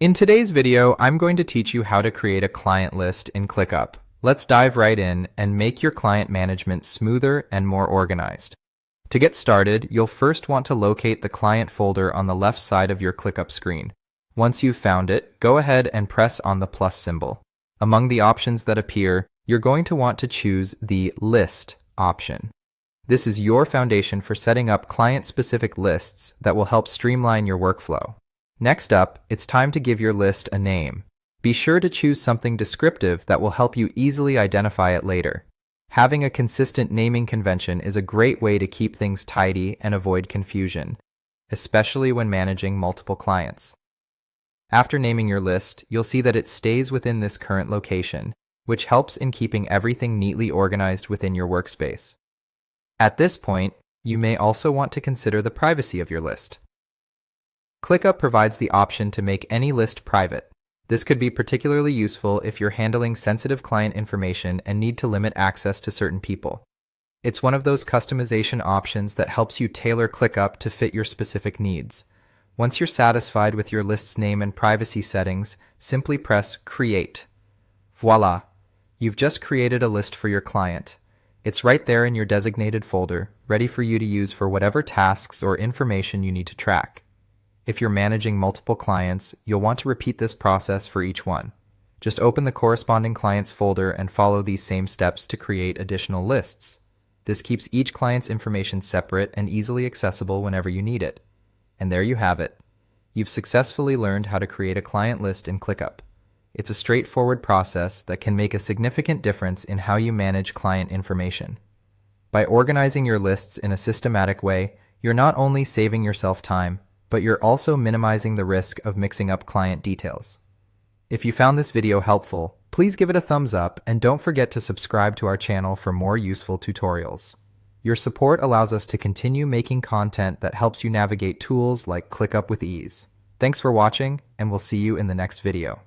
In today's video, I'm going to teach you how to create a client list in ClickUp. Let's dive right in and make your client management smoother and more organized. To get started, you'll first want to locate the client folder on the left side of your ClickUp screen. Once you've found it, go ahead and press on the plus symbol. Among the options that appear, you're going to want to choose the List option. This is your foundation for setting up client-specific lists that will help streamline your workflow. Next up, it's time to give your list a name. Be sure to choose something descriptive that will help you easily identify it later. Having a consistent naming convention is a great way to keep things tidy and avoid confusion, especially when managing multiple clients. After naming your list, you'll see that it stays within this current location, which helps in keeping everything neatly organized within your workspace. At this point, you may also want to consider the privacy of your list. ClickUp provides the option to make any list private. This could be particularly useful if you're handling sensitive client information and need to limit access to certain people. It's one of those customization options that helps you tailor ClickUp to fit your specific needs. Once you're satisfied with your list's name and privacy settings, simply press Create. Voila! You've just created a list for your client. It's right there in your designated folder, ready for you to use for whatever tasks or information you need to track. If you're managing multiple clients, you'll want to repeat this process for each one. Just open the corresponding client's folder and follow these same steps to create additional lists. This keeps each client's information separate and easily accessible whenever you need it. And there you have it. You've successfully learned how to create a client list in ClickUp. It's a straightforward process that can make a significant difference in how you manage client information. By organizing your lists in a systematic way, you're not only saving yourself time, but you're also minimizing the risk of mixing up client details. If you found this video helpful, please give it a thumbs up and don't forget to subscribe to our channel for more useful tutorials. Your support allows us to continue making content that helps you navigate tools like ClickUp with ease. Thanks for watching, and we'll see you in the next video.